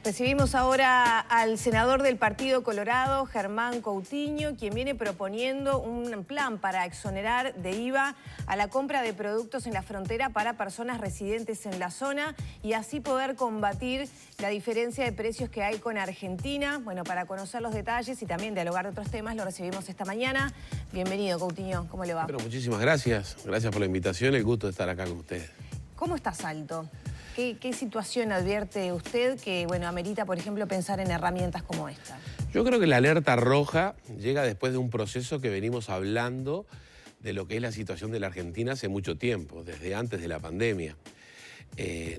Recibimos ahora al senador del Partido Colorado, Germán Coutinho, quien viene proponiendo un plan para exonerar de IVA a la compra de productos en la frontera para personas residentes en la zona y así poder combatir la diferencia de precios que hay con Argentina. Bueno, para conocer los detalles y también dialogar de otros temas, lo recibimos esta mañana. Bienvenido, Coutinho. ¿Cómo le va? Bueno, muchísimas gracias. Gracias por la invitación. El gusto de estar acá con ustedes. ¿Cómo está Salto? ¿Qué situación advierte usted que, bueno, amerita, por ejemplo, pensar en herramientas como esta? Yo creo que la alerta roja llega después de un proceso que venimos hablando de lo que es la situación de la Argentina hace mucho tiempo, desde antes de la pandemia.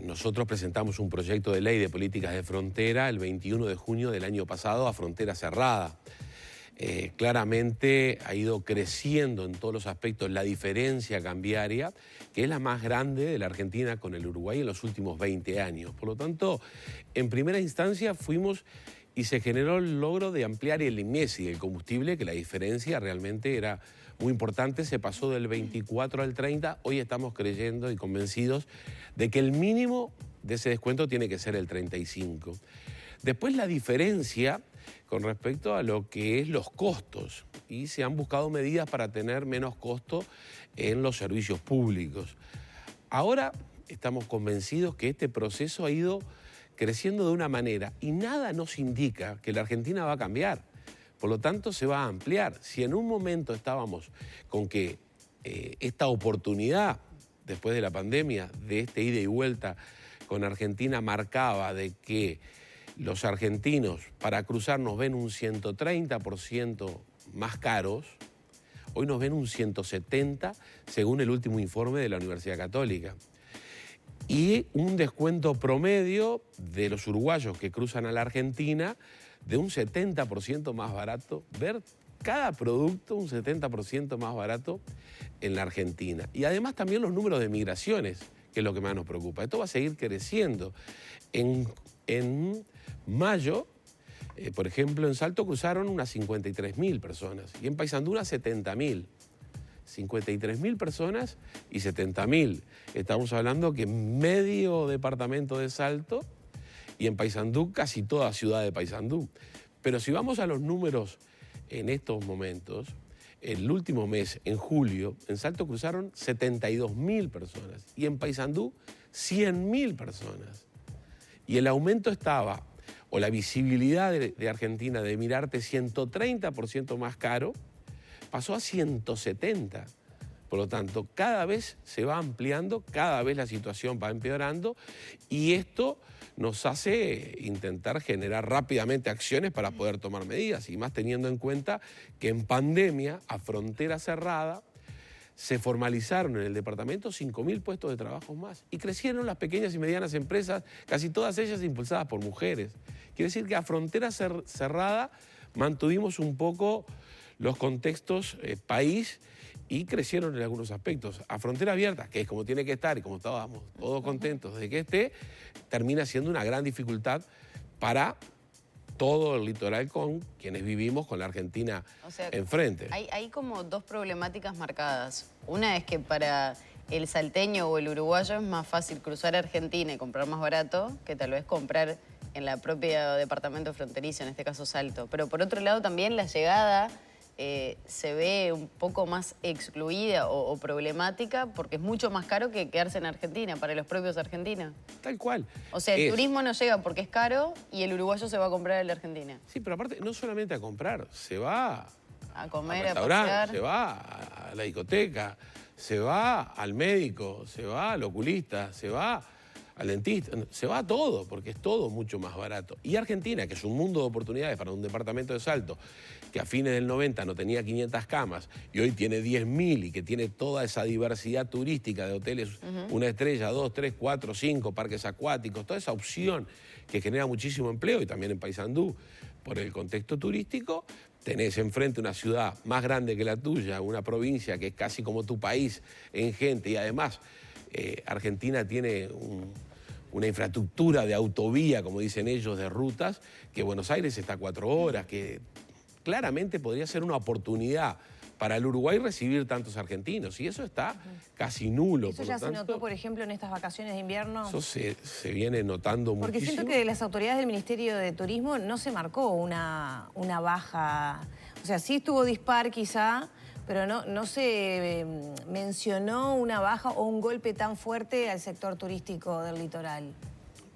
Nosotros presentamos un proyecto de ley de políticas de frontera el 21 de junio del año pasado a frontera cerrada. Claramente ha ido creciendo en todos los aspectos la diferencia cambiaria, que es la más grande de la Argentina con el Uruguay en los últimos 20 años. Por lo tanto, en primera instancia fuimos y se generó el logro de ampliar el IMESI, el combustible, que la diferencia realmente era muy importante, se pasó del 24 al 30, hoy estamos creyendo y convencidos de que el mínimo de ese descuento tiene que ser el 35. Después la diferencia con respecto a lo que es los costos y se han buscado medidas para tener menos costo en los servicios públicos. Ahora estamos convencidos que este proceso ha ido creciendo de una manera y nada nos indica que la Argentina va a cambiar. Por lo tanto, se va a ampliar. Si en un momento estábamos con que esta oportunidad, después de la pandemia, de este ida y vuelta con Argentina, marcaba de que los argentinos para cruzar nos ven un 130% más caros, hoy nos ven un 170% según el último informe de la Universidad Católica. Y un descuento promedio de los uruguayos que cruzan a la Argentina de un 70% más barato, ver cada producto un 70% más barato en la Argentina. Y además también los números de migraciones, que es lo que más nos preocupa. Esto va a seguir creciendo. En mayo, por ejemplo, en Salto cruzaron unas 53.000 personas y en Paysandú unas 70.000. 53.000 personas y 70.000. Estamos hablando que medio departamento de Salto y en Paysandú casi toda ciudad de Paysandú. Pero si vamos a los números en estos momentos, el último mes, en julio, en Salto cruzaron 72.000 personas y en Paysandú 100.000 personas. Y el aumento estaba, o la visibilidad de Argentina de mirarte 130% más caro, pasó a 170%. Por lo tanto, cada vez se va ampliando, cada vez la situación va empeorando y esto nos hace intentar generar rápidamente acciones para poder tomar medidas y más teniendo en cuenta que en pandemia, a frontera cerrada, se formalizaron en el departamento 5.000 puestos de trabajo más y crecieron las pequeñas y medianas empresas, casi todas ellas impulsadas por mujeres. Quiere decir que a frontera cerrada mantuvimos un poco los contextos país y crecieron en algunos aspectos. A frontera abierta, que es como tiene que estar y como estábamos todos contentos de que esté, termina siendo una gran dificultad para todo el litoral con quienes vivimos con la Argentina enfrente. Hay como dos problemáticas marcadas. Una es que para el salteño o el uruguayo es más fácil cruzar a Argentina y comprar más barato que tal vez comprar en la propia departamento fronterizo, en este caso Salto. Pero por otro lado también la llegada se ve un poco más excluida o problemática porque es mucho más caro que quedarse en Argentina para los propios argentinos. Tal cual. O sea, el turismo no llega porque es caro y el uruguayo se va a comprar en la Argentina. Sí, pero aparte no solamente a comprar, se va a comer, al restaurante, se va a la discoteca, se va al médico, se va al oculista, se va al dentista, se va a todo, porque es todo mucho más barato. Y Argentina, que es un mundo de oportunidades para un departamento de Salto, que a fines del 90 no tenía 500 camas y hoy tiene 10.000 y que tiene toda esa diversidad turística de hoteles, una estrella, 2, 3, 4, 5, parques acuáticos, toda esa opción que genera muchísimo empleo y también en Paysandú, por el contexto turístico, tenés enfrente una ciudad más grande que la tuya, una provincia que es casi como tu país en gente y además Argentina tiene una infraestructura de autovía, como dicen ellos, de rutas, que Buenos Aires está a 4 horas, que claramente podría ser una oportunidad para el Uruguay recibir tantos argentinos, y eso está casi nulo. ¿Eso ya se notó, por ejemplo, en estas vacaciones de invierno? Eso se viene notando Porque muchísimo. siento que de las autoridades del Ministerio de Turismo no se marcó una baja, o sea, sí estuvo dispar quizá, pero no se mencionó una baja o un golpe tan fuerte al sector turístico del litoral.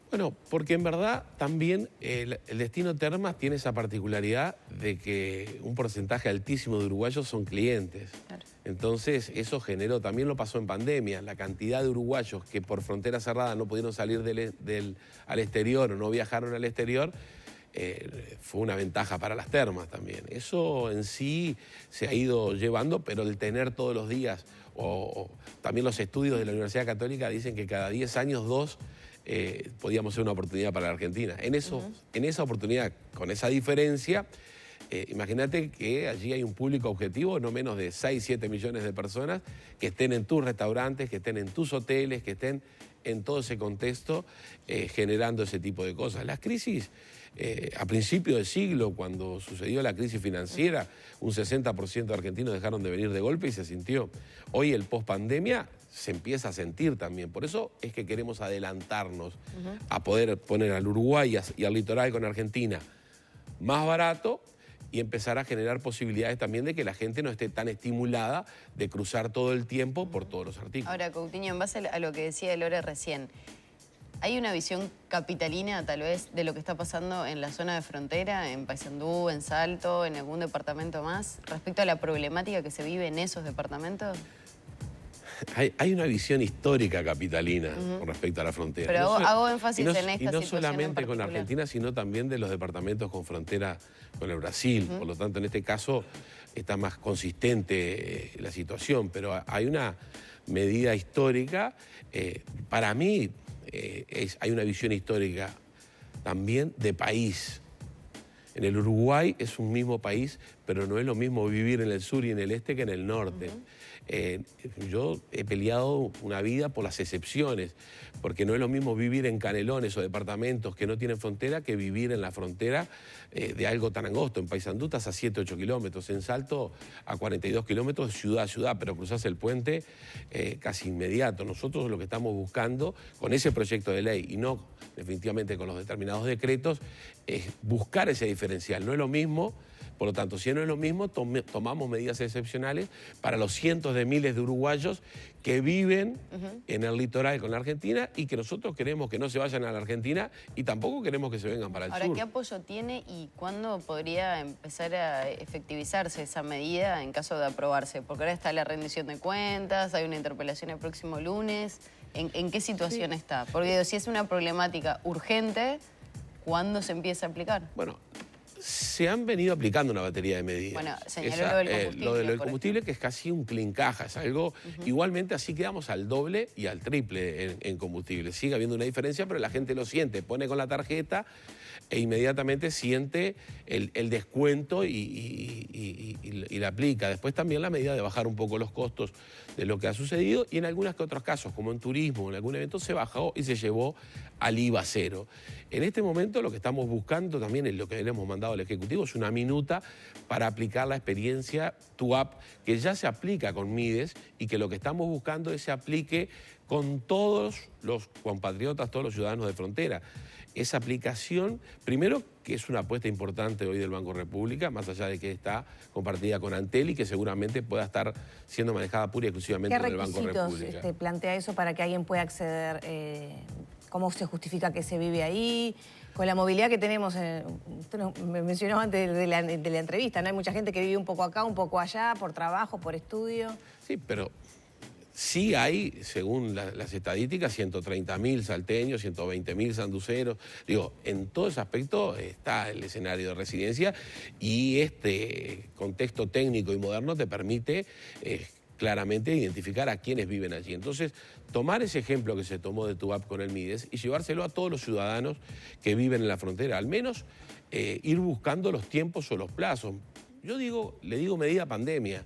Bueno, porque en verdad también el destino Termas tiene esa particularidad de que un porcentaje altísimo de uruguayos son clientes. Claro. Entonces eso generó, también lo pasó en pandemia, la cantidad de uruguayos que por frontera cerrada no pudieron salir al exterior o no viajaron al exterior, fue una ventaja para las termas también. Eso en sí se ha ido llevando, pero el tener todos los días, o también los estudios de la Universidad Católica dicen que cada 10 años, 2, podíamos ser una oportunidad para la Argentina. En esa oportunidad, con esa diferencia, imagínate que allí hay un público objetivo, no menos de 6, 7 millones de personas que estén en tus restaurantes, que estén en tus hoteles, que estén en todo ese contexto generando ese tipo de cosas. Las crisis, a principio de siglo, cuando sucedió la crisis financiera, un 60% de argentinos dejaron de venir de golpe y se sintió. Hoy el post-pandemia se empieza a sentir también. Por eso es que queremos adelantarnos a poder poner al Uruguay y al litoral con Argentina más barato y empezar a generar posibilidades también de que la gente no esté tan estimulada de cruzar todo el tiempo por todos los artículos. Ahora, Coutinho, en base a lo que decía Lore recién, ¿hay una visión capitalina, tal vez, de lo que está pasando en la zona de frontera, en Paysandú, en Salto, en algún departamento más, respecto a la problemática que se vive en esos departamentos? Hay una visión histórica capitalina con respecto a la frontera. Pero hago énfasis en esta situación. Y no solamente con Argentina, sino también de los departamentos con frontera con el Brasil. Por lo tanto, en este caso está más consistente la situación. Pero hay una medida histórica. Para mí hay una visión histórica también de país. En el Uruguay es un mismo país, pero no es lo mismo vivir en el sur y en el este que en el norte. Yo he peleado una vida por las excepciones, porque no es lo mismo vivir en Canelones o departamentos que no tienen frontera que vivir en la frontera de algo tan angosto. En Paysandú estás a 7, 8 kilómetros, en Salto a 42 kilómetros, ciudad a ciudad, pero cruzás el puente casi inmediato. Nosotros lo que estamos buscando con ese proyecto de ley y no definitivamente con los determinados decretos es buscar ese diferencial. No es lo mismo. Por lo tanto, si no es lo mismo, tomamos medidas excepcionales para los cientos de miles de uruguayos que viven en el litoral con la Argentina y que nosotros queremos que no se vayan a la Argentina y tampoco queremos que se vengan para el sur. Ahora, ¿qué apoyo tiene y cuándo podría empezar a efectivizarse esa medida en caso de aprobarse? Porque ahora está la rendición de cuentas, hay una interpelación el próximo lunes. ¿En qué situación está? Porque si es una problemática urgente, ¿cuándo se empieza a aplicar? Bueno, se han venido aplicando una batería de medidas. Bueno, señaló lo del combustible. Lo del combustible, que es casi un clean-caja, es algo, igualmente así quedamos al doble y al triple en combustible. Sigue habiendo una diferencia, pero la gente lo siente, pone con la tarjeta e inmediatamente siente el descuento y la aplica. Después también la medida de bajar un poco los costos de lo que ha sucedido y en algunos que otros casos, como en turismo, en algún evento, se bajó y se llevó al IVA cero. En este momento lo que estamos buscando también, es lo que le hemos mandado al Ejecutivo, es una minuta para aplicar la experiencia TUAP, que ya se aplica con Mides y que lo que estamos buscando es que se aplique con todos los compatriotas, todos los ciudadanos de frontera. Esa aplicación, primero, que es una apuesta importante hoy del Banco República, más allá de que está compartida con Antel y que seguramente pueda estar siendo manejada pura y exclusivamente por el Banco República. ¿Qué requisitos plantea eso para que alguien pueda acceder? ¿Cómo se justifica que se vive ahí? Con la movilidad que tenemos, usted me mencionó antes de la entrevista, ¿no? Hay mucha gente que vive un poco acá, un poco allá, por trabajo, por estudio. Sí, pero sí hay, según las estadísticas, 130.000 salteños, 120.000 sanduceros. Digo, en todo ese aspecto está el escenario de residencia y este contexto técnico y moderno te permite claramente identificar a quienes viven allí. Entonces, tomar ese ejemplo que se tomó de TUAP con el Mides y llevárselo a todos los ciudadanos que viven en la frontera, al menos ir buscando los tiempos o los plazos. Yo le digo medida pandemia.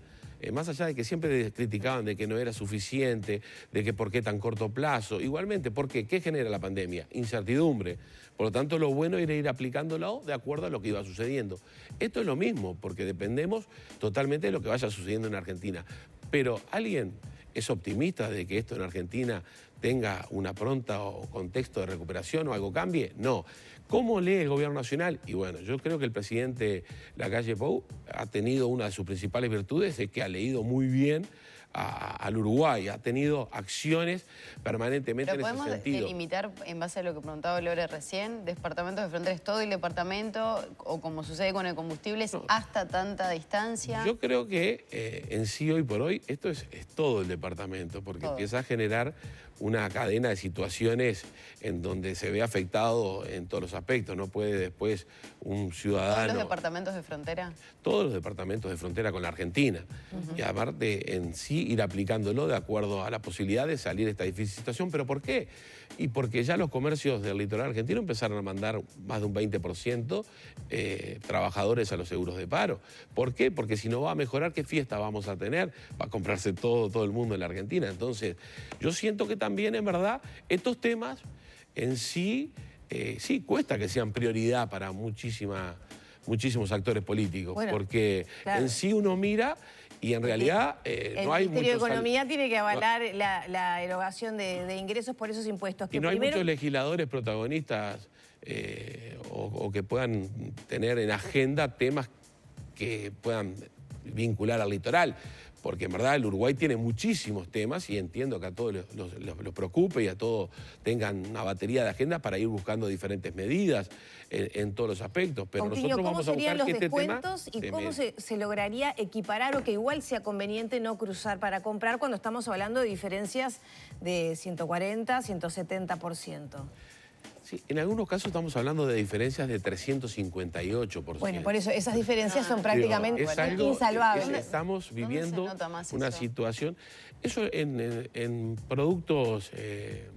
más allá de que siempre criticaban de que no era suficiente, de que por qué tan corto plazo, igualmente, ¿por qué? ¿Qué genera la pandemia? Incertidumbre. Por lo tanto, lo bueno era ir aplicándolo de acuerdo a lo que iba sucediendo. Esto es lo mismo, porque dependemos totalmente de lo que vaya sucediendo en Argentina. Pero ¿alguien es optimista de que esto en Argentina tenga una pronta o contexto de recuperación o algo cambie? No. ¿Cómo lee el gobierno nacional? Y bueno, yo creo que el presidente Lacalle Pou ha tenido una de sus principales virtudes, es que ha leído muy bien al Uruguay, ha tenido acciones permanentemente en ese sentido. ¿Pero podemos delimitar, en base a lo que preguntaba Lore recién, departamentos de frontera es todo el departamento, o como sucede con el combustible, es hasta tanta distancia? Yo creo que en sí, hoy por hoy, esto es todo el departamento, porque empieza a generar una cadena de situaciones en donde se ve afectado en todos los aspectos. No puede después un ciudadano... ¿Todos los departamentos de frontera? Todos los departamentos de frontera con la Argentina. Y aparte, en sí, ir aplicándolo de acuerdo a la posibilidad de salir de esta difícil situación. ¿Pero por qué? Y porque ya los comercios del litoral argentino empezaron a mandar más de un 20% trabajadores a los seguros de paro. ¿Por qué? Porque si no va a mejorar, ¿qué fiesta vamos a tener? Va a comprarse todo el mundo en la Argentina. Entonces, yo siento que también, en verdad, estos temas en sí, sí cuesta que sean prioridad para muchísimos actores políticos. Bueno, porque claro, en sí uno mira... Y en realidad no hay mucho... El Ministerio de Economía tiene que avalar la erogación de ingresos por esos impuestos. Y no hay muchos legisladores protagonistas o que puedan tener en agenda temas que puedan vincular al litoral. Porque en verdad el Uruguay tiene muchísimos temas y entiendo que a todos los preocupe y a todos tengan una batería de agendas para ir buscando diferentes medidas en todos los aspectos. Pero Coutinho, nosotros vamos a buscar los que este descuentos y cómo se lograría equiparar o que igual sea conveniente no cruzar para comprar cuando estamos hablando de diferencias de 140, 170%? Sí, en algunos casos estamos hablando de diferencias de 358%. Bueno, por eso esas diferencias son prácticamente insalvables. Estamos viviendo una situación... Eso en productos que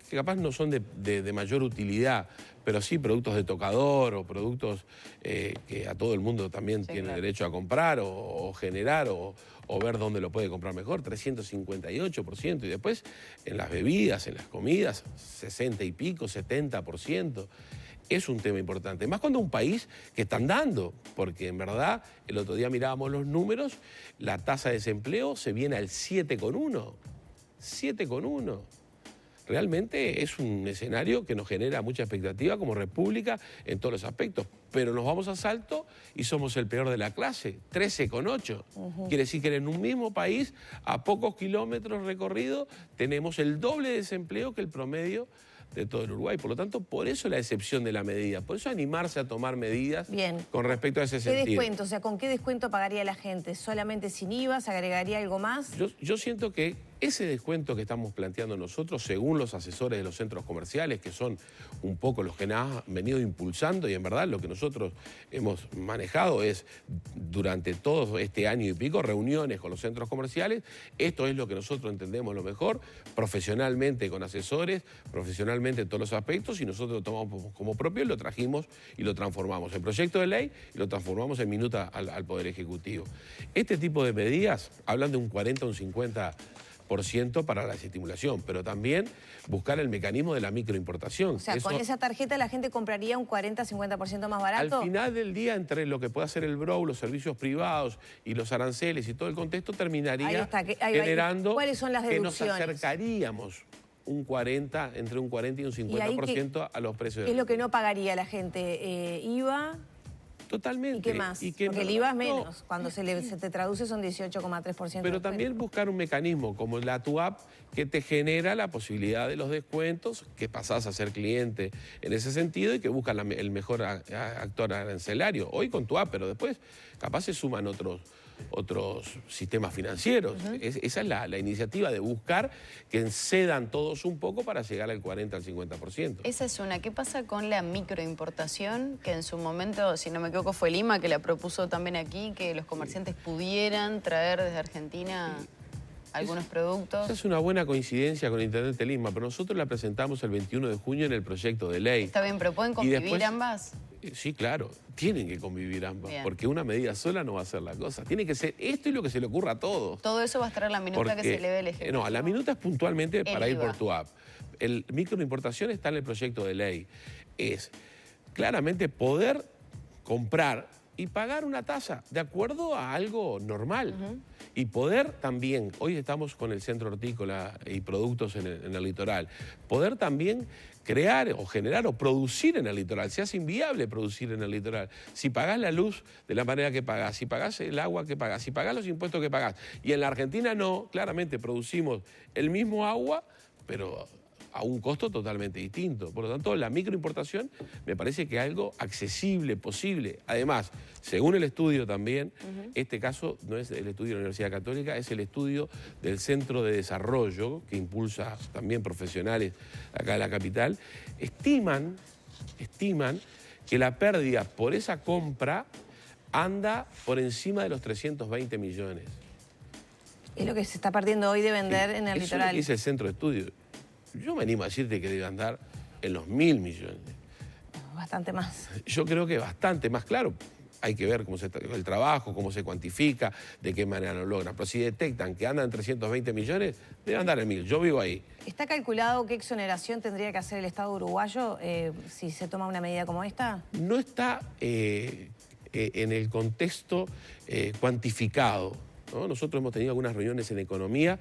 capaz no son de mayor utilidad, pero sí productos de tocador o productos que a todo el mundo también tiene derecho a comprar o generar o ver dónde lo puede comprar mejor, 358%. Y después en las bebidas, en las comidas, 60 y pico, 70%. Es un tema importante. Más cuando un país que están dando, porque en verdad el otro día mirábamos los números, la tasa de desempleo se viene al 7,1. 7,1. Realmente es un escenario que nos genera mucha expectativa como república en todos los aspectos. Pero nos vamos a Salto y somos el peor de la clase, 13,8. Quiere decir que en un mismo país, a pocos kilómetros recorridos, tenemos el doble de desempleo que el promedio de todo el Uruguay. Por lo tanto, por eso la excepción de la medida. Por eso animarse a tomar medidas con respecto a ese sentido. ¿Qué descuento? O sea, ¿con qué descuento pagaría la gente? ¿Solamente sin IVA? ¿Se agregaría algo más? Yo siento que ese descuento que estamos planteando nosotros, según los asesores de los centros comerciales, que son un poco los que nos han venido impulsando, y en verdad lo que nosotros hemos manejado es, durante todo este año y pico, reuniones con los centros comerciales. Esto es lo que nosotros entendemos lo mejor, profesionalmente con asesores, profesionalmente en todos los aspectos, y nosotros lo tomamos como propio y lo trajimos y lo transformamos en proyecto de ley y lo transformamos en minuta al Poder Ejecutivo. Este tipo de medidas hablan de un 40 o un 50% para la desestimulación, pero también buscar el mecanismo de la microimportación. O sea, con esa tarjeta la gente compraría un 40-50% más barato. Al final del día, entre lo que puede hacer el BROU, los servicios privados y los aranceles y todo el contexto, terminaría generando ¿cuáles son las deducciones? Que nos acercaríamos entre un 40 y un 50% a los precios. ¿Qué es lo que no pagaría la gente? ¿IVA? Totalmente. ¿Y qué más? Porque el IVA es menos. Cuando se te traduce son 18,3%. Pero también buscar un mecanismo como la TUAP que te genera la posibilidad de los descuentos, que pasás a ser cliente en ese sentido y que buscan el mejor actor arancelario. Hoy con TUAP, pero después capaz se suman otros sistemas financieros. Esa es la iniciativa de buscar que cedan todos un poco para llegar al 40 al 50%. Esa es una. ¿Qué pasa con la microimportación? Que en su momento, si no me equivoco, fue Lima que la propuso también aquí, que los comerciantes pudieran traer desde Argentina algunos productos. Esa es una buena coincidencia con el Intendente de Lima, pero nosotros la presentamos el 21 de junio en el proyecto de ley. Está bien, pero ¿pueden convivir ambas? Sí, claro, tienen que convivir ambas, Bien. porque una medida sola no va a hacer la cosa. Tiene que ser esto y lo que se le ocurra a todos. Todo eso va a estar en la minuta que se eleve el Ejecutivo. No, la minuta es puntualmente para ir IVA. por tu app. El microimportación está en el proyecto de ley. Es claramente poder comprar y pagar una tasa de acuerdo a algo normal. Y poder también, hoy estamos con el Centro Hortícola y Productos en el litoral, poder también crear o generar o producir en el litoral. Se hace inviable producir en el litoral. Si pagás la luz de la manera que pagás, si pagás el agua que pagás, si pagás los impuestos que pagás. Y en la Argentina no, claramente producimos el mismo agua, pero a un costo totalmente distinto. Por lo tanto, la microimportación me parece que es algo accesible, posible. Además, según el estudio también, este caso no es el estudio de la Universidad Católica, es el estudio del Centro de Desarrollo, que impulsa también profesionales acá de la capital, estiman que la pérdida por esa compra anda por encima de los 320 millones. Es lo que se está perdiendo hoy de vender en el Eso es lo litoral. que dice el Centro de Estudio. Yo me animo a decirte que debe andar en los 1.000 millones. Bastante más. Yo creo que bastante más claro. Hay que ver cómo se el trabajo, cómo se cuantifica, de qué manera lo logran. Pero si detectan que andan en 320 millones, debe andar en 1.000. Yo vivo ahí. ¿Está calculado qué exoneración tendría que hacer el Estado uruguayo si se toma una medida como esta? No está en el contexto cuantificado, ¿no? Nosotros hemos tenido algunas reuniones en economía,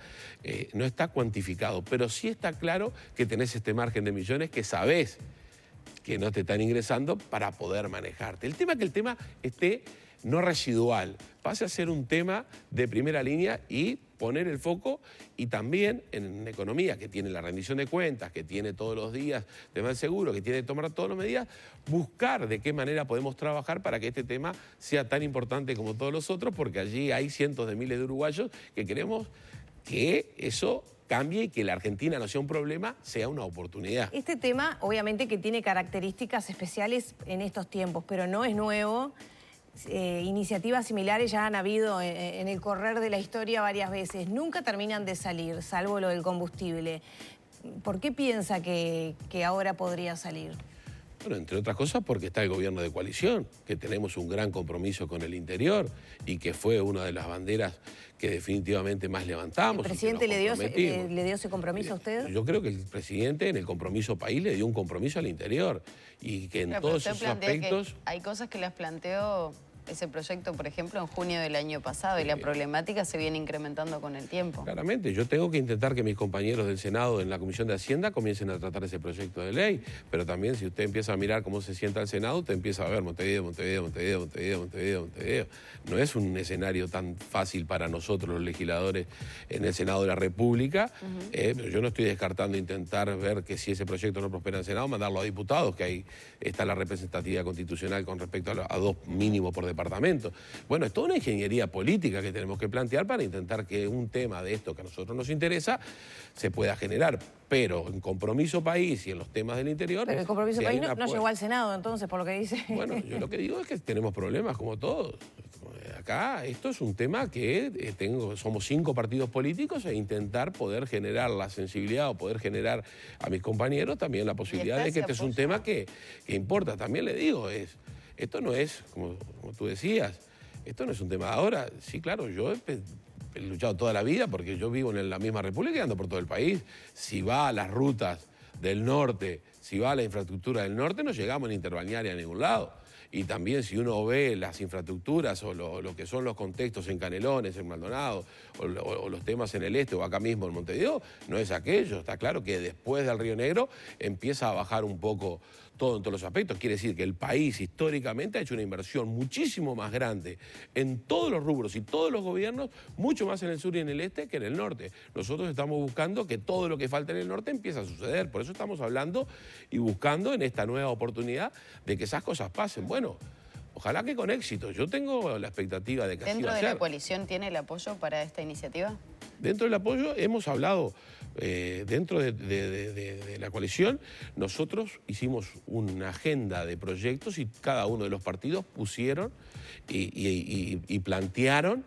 no está cuantificado, pero sí está claro que tenés este margen de millones que sabés que no te están ingresando para poder manejarte. El tema es que el tema esté no residual, pase a ser un tema de primera línea y poner el foco, y también en economía, que tiene la rendición de cuentas, que tiene todos los días tema del seguro, que tiene que tomar todas las medidas, buscar de qué manera podemos trabajar para que este tema sea tan importante como todos los otros, porque allí hay cientos de miles de uruguayos que queremos que eso cambie y que la Argentina no sea un problema, sea una oportunidad. Este tema, obviamente, que tiene características especiales en estos tiempos, pero no es nuevo. Iniciativas similares ya han habido en el correr de la historia varias veces. Nunca terminan de salir, salvo lo del combustible. ¿Por qué piensa que ahora podría salir? Bueno, entre otras cosas porque está el gobierno de coalición, que tenemos un gran compromiso con el interior y que fue una de las banderas que definitivamente más levantamos. ¿El presidente le dio ese compromiso a usted? Yo creo que el presidente en el compromiso país le dio un compromiso al interior y que en todos esos aspectos... Hay cosas que las planteó ese proyecto, por ejemplo, en junio del año pasado, y la problemática se viene incrementando con el tiempo. Claramente, yo tengo que intentar que mis compañeros del Senado en la Comisión de Hacienda comiencen a tratar ese proyecto de ley, pero también si usted empieza a mirar cómo se sienta el Senado, usted empieza a ver Montevideo, Montevideo, Montevideo, Montevideo, Montevideo, Montevideo. No es un escenario tan fácil para nosotros los legisladores en el Senado de la República, pero yo no estoy descartando intentar ver que si ese proyecto no prospera en el Senado, mandarlo a diputados, que ahí está la representatividad constitucional con respecto a dos mínimos por departamento. Bueno, es toda una ingeniería política que tenemos que plantear para intentar que un tema de esto que a nosotros nos interesa se pueda generar. Pero en compromiso país y en los temas del interior... Pero el compromiso país no llegó al Senado, entonces, por lo que dice. Bueno, yo lo que digo es que tenemos problemas como todos. Acá esto es un tema que somos 5 partidos políticos e intentar poder generar la sensibilidad o poder generar a mis compañeros también la posibilidad de que este es un tema que importa. También le digo, esto no es, como tú decías, esto no es un tema de ahora. Sí, claro, yo he luchado toda la vida porque yo vivo en la misma república y ando por todo el país. Si va a las rutas del norte, si va a la infraestructura del norte, no llegamos en interbalnearia a ningún lado. Y también si uno ve las infraestructuras o lo que son los contextos en Canelones, en Maldonado, o los temas en el este o acá mismo en Montevideo, no es aquello. Está claro que después del Río Negro empieza a bajar un poco todo en todos los aspectos. Quiere decir que el país históricamente ha hecho una inversión muchísimo más grande en todos los rubros y todos los gobiernos, mucho más en el sur y en el este que en el norte. Nosotros estamos buscando que todo lo que falta en el norte empiece a suceder. Por eso estamos hablando y buscando en esta nueva oportunidad de que esas cosas pasen. Bueno, ojalá que con éxito. Yo tengo la expectativa de que así va a ser. ¿Dentro de la coalición tiene el apoyo para esta iniciativa? Dentro del apoyo hemos hablado, dentro de la coalición, nosotros hicimos una agenda de proyectos y cada uno de los partidos pusieron y plantearon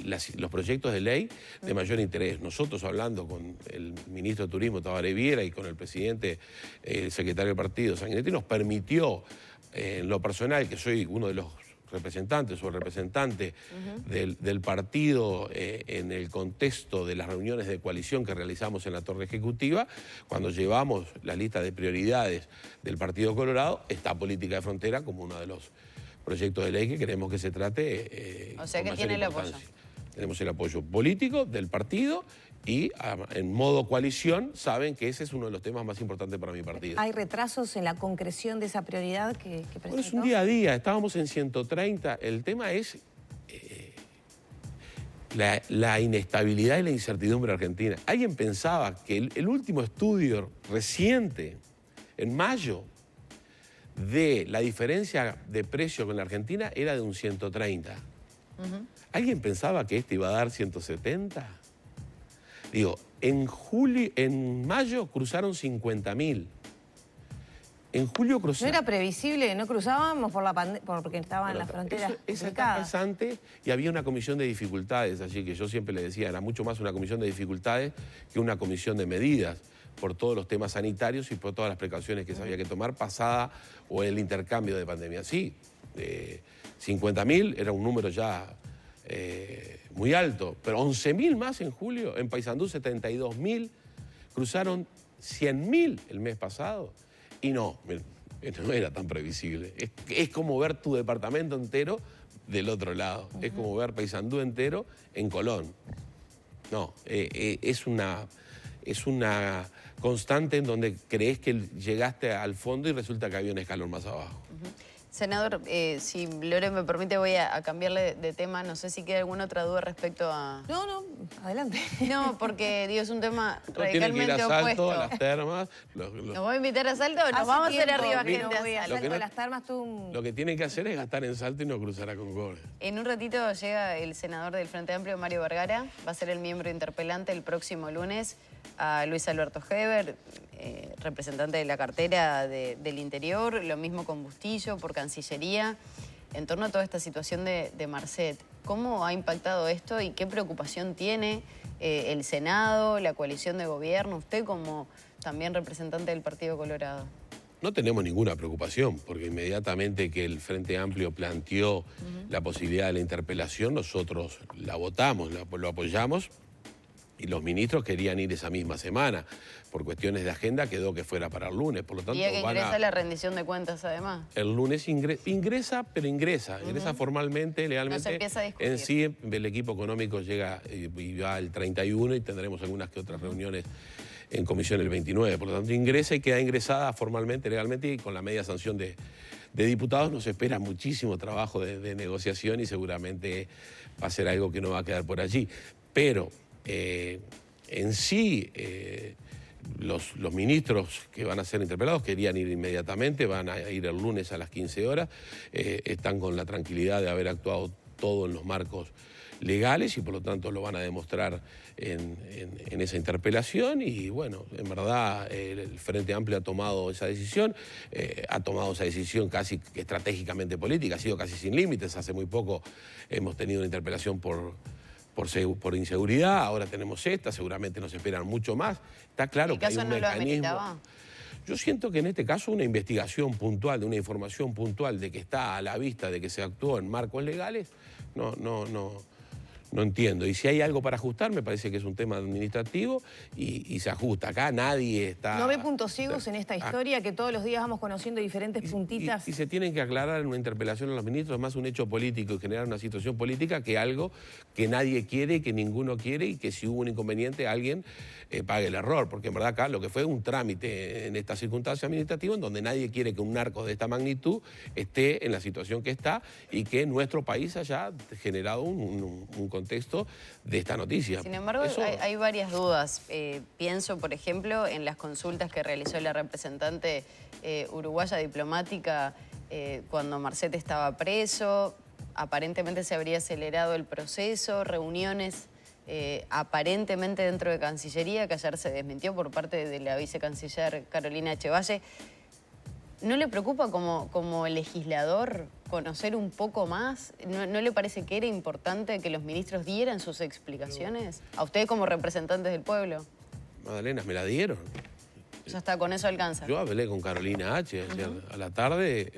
los proyectos de ley de mayor interés. Nosotros, hablando con el ministro de Turismo, Tabaré Viera, y con el presidente, el secretario del partido, Sanguinetti, nos permitió, en lo personal, que soy uno de los representantes o representante del partido en el contexto de las reuniones de coalición que realizamos en la Torre Ejecutiva, cuando llevamos la lista de prioridades del Partido Colorado, está política de frontera como uno de los proyectos de ley que queremos que se trate. O sea que tiene el apoyo. Tenemos el apoyo político del partido y en modo coalición saben que ese es uno de los temas más importantes para mi partido. ¿Hay retrasos en la concreción de esa prioridad que presentó? Bueno, es un día a día, estábamos en 130. El tema es la inestabilidad y la incertidumbre argentina. Alguien pensaba que el último estudio reciente, en mayo, de la diferencia de precio con la Argentina era de un 130. ¿Alguien pensaba que este iba a dar 170? Digo, en mayo cruzaron 50.000. En julio cruzaron... ¿No era previsible? ¿No cruzábamos porque estaban en las fronteras Esa etapa es antes y había una comisión de dificultades allí, que yo siempre le decía, era mucho más una comisión de dificultades que una comisión de medidas, por todos los temas sanitarios y por todas las precauciones que se había que tomar pasada o el intercambio de pandemia. Sí, 50.000 era un número ya muy alto, pero 11.000 más en julio, en Paysandú 72.000, cruzaron 100.000 el mes pasado y no era tan previsible. Es como ver tu departamento entero del otro lado, es como ver Paysandú entero en Colón. No, es una constante en donde crees que llegaste al fondo y resulta que había un escalón más abajo. Senador, si Lore me permite, voy a cambiarle de tema. No sé si queda alguna otra duda respecto a... No, adelante. No, porque, digo, es un tema radicalmente radicalmente opuesto. Salto, a las termas. ¿Nos voy a invitar a Salto o nos vamos a hacer arriba gente no voy a Salto, las termas Lo que tienen que hacer es gastar en Salto y no cruzar a Concordia. En un ratito llega el senador del Frente Amplio, Mario Vergara. Va a ser el miembro interpelante el próximo lunes a Luis Alberto Heber, representante de la cartera del Interior, lo mismo con Bustillo por Cancillería, en torno a toda esta situación de Marcet. ¿Cómo ha impactado esto y qué preocupación tiene el Senado, la coalición de gobierno, usted como también representante del Partido Colorado? No tenemos ninguna preocupación, porque inmediatamente que el Frente Amplio planteó la posibilidad de la interpelación, nosotros la votamos, lo apoyamos. Y los ministros querían ir esa misma semana. Por cuestiones de agenda quedó que fuera para el lunes. Por lo tanto, día que ingresa la rendición de cuentas, además. El lunes ingresa, pero ingresa formalmente, legalmente. No se empieza a discutir. En sí, el equipo económico llega y va el 31 y tendremos algunas que otras reuniones en comisión el 29. Por lo tanto, ingresa y queda ingresada formalmente, legalmente, y con la media sanción de diputados nos espera muchísimo trabajo de negociación y seguramente va a ser algo que no va a quedar por allí. Pero... en sí, los ministros que van a ser interpelados querían ir inmediatamente, van a ir el lunes a las 15 horas, están con la tranquilidad de haber actuado todo en los marcos legales y por lo tanto lo van a demostrar en esa interpelación y bueno, en verdad el Frente Amplio ha tomado esa decisión casi estratégicamente política, ha sido casi sin límites. Hace muy poco hemos tenido una interpelación por inseguridad, ahora tenemos esta, seguramente nos esperan mucho más. Está claro que hay un mecanismo. Yo siento que en este caso una investigación puntual, de una información puntual de que está a la vista de que se actuó en marcos legales, no entiendo. Y si hay algo para ajustar, me parece que es un tema administrativo y se ajusta. Acá nadie está... ¿No ve puntos ciegos en esta historia que todos los días vamos conociendo diferentes puntitas? Y se tienen que aclarar en una interpelación a los ministros, es más un hecho político y generar una situación política que algo que nadie quiere, que ninguno quiere y que si hubo un inconveniente alguien pague el error. Porque en verdad acá lo que fue un trámite en esta circunstancia administrativa en donde nadie quiere que un narco de esta magnitud esté en la situación que está y que nuestro país haya generado un contexto de esta noticia. Sin embargo, hay varias dudas. Pienso, por ejemplo, en las consultas que realizó la representante uruguaya diplomática cuando Marcet estaba preso. Aparentemente se habría acelerado el proceso, reuniones aparentemente dentro de Cancillería, que ayer se desmintió por parte de la vicecanciller Carolina Echevalle. ¿No le preocupa como legislador conocer un poco más? ¿No le parece que era importante que los ministros dieran sus explicaciones? A ustedes como representantes del pueblo. Magdalena, me la dieron. Ya está, con eso alcanza. Yo hablé con Carolina H. ayer a la tarde,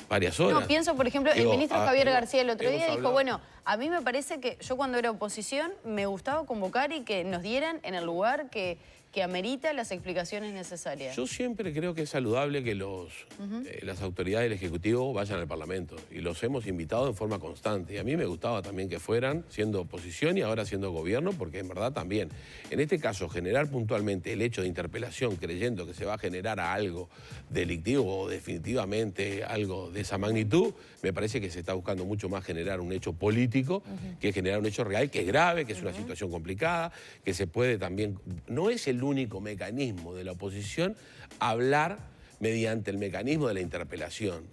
varias horas. No, pienso, por ejemplo, el ministro Javier García el otro día dijo, hablado. bueno, a mí me parece que yo cuando era oposición me gustaba convocar y que nos dieran en el lugar que amerita las explicaciones necesarias. Yo siempre creo que es saludable que las autoridades del Ejecutivo vayan al Parlamento y los hemos invitado en forma constante. Y a mí me gustaba también que fueran siendo oposición y ahora siendo gobierno, porque en verdad también, en este caso, generar puntualmente el hecho de interpelación creyendo que se va a generar algo delictivo o definitivamente algo de esa magnitud, me parece que se está buscando mucho más generar un hecho político que generar un hecho real, que es grave, que es una situación complicada, que se puede también... No es el único mecanismo de la oposición hablar mediante el mecanismo de la interpelación.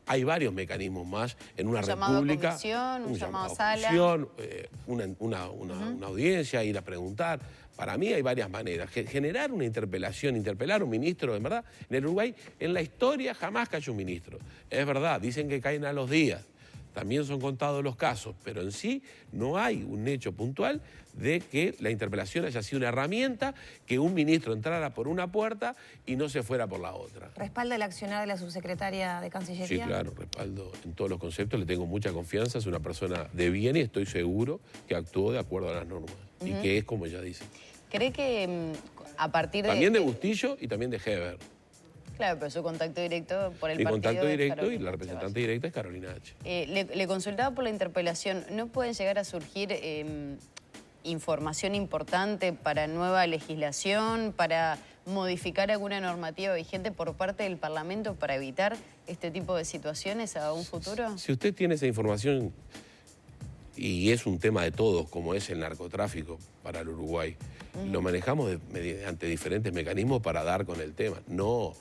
Hay varios mecanismos más en una república. Comisión, un llamado a sala. Una audiencia, ir a preguntar. Para mí hay varias maneras. Generar una interpelación, interpelar a un ministro, en verdad, en el Uruguay, en la historia jamás cayó un ministro. Es verdad, dicen que caen a los días. También son contados los casos, pero en sí no hay un hecho puntual de que la interpelación haya sido una herramienta que un ministro entrara por una puerta y no se fuera por la otra. ¿Respalda el accionar de la subsecretaria de Cancillería? Sí, claro, respaldo en todos los conceptos, le tengo mucha confianza, es una persona de bien y estoy seguro que actuó de acuerdo a las normas y que es como ella dice. ¿Cree que a partir de... También de Bustillo y también de Heber. Claro, pero su contacto directo por el Mi partido contacto directo Carolina y la representante Echevalle. directa es Carolina H. Le consultaba por la interpelación. ¿No pueden llegar a surgir información importante para nueva legislación, para modificar alguna normativa vigente por parte del Parlamento para evitar este tipo de situaciones a un futuro? Si usted tiene esa información, y es un tema de todos, como es el narcotráfico para el Uruguay, lo manejamos mediante diferentes mecanismos para dar con el tema, no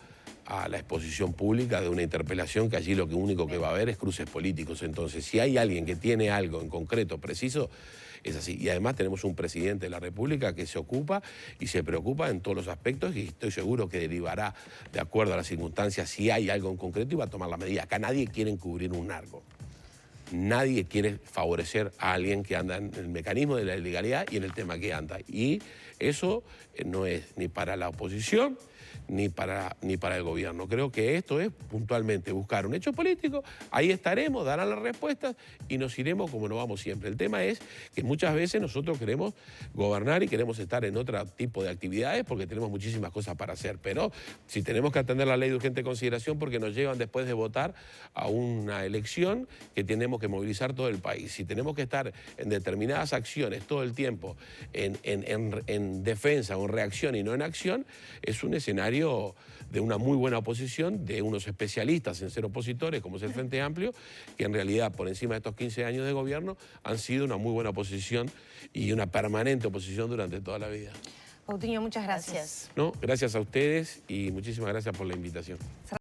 a la exposición pública de una interpelación que allí lo único que va a haber es cruces políticos. Entonces, si hay alguien que tiene algo en concreto, preciso, es así. Y además tenemos un presidente de la República que se ocupa y se preocupa en todos los aspectos y estoy seguro que derivará de acuerdo a las circunstancias si hay algo en concreto y va a tomar la medida. Acá nadie quiere encubrir un narco. Nadie quiere favorecer a alguien que anda en el mecanismo de la ilegalidad y en el tema que anda. Y eso no es ni para la oposición ni para el gobierno. Creo que esto es puntualmente buscar un hecho político, ahí estaremos, darán las respuestas y nos iremos como nos vamos siempre. El tema es que muchas veces nosotros queremos gobernar y queremos estar en otro tipo de actividades porque tenemos muchísimas cosas para hacer, pero si tenemos que atender la ley de urgente consideración porque nos llevan después de votar a una elección que tenemos que movilizar todo el país, si tenemos que estar en determinadas acciones todo el tiempo en defensa o en reacción y no en acción, es un escenario de una muy buena oposición, de unos especialistas en ser opositores, como es el Frente Amplio, que en realidad por encima de estos 15 años de gobierno han sido una muy buena oposición y una permanente oposición durante toda la vida. Coutinho, muchas gracias. No, gracias a ustedes y muchísimas gracias por la invitación.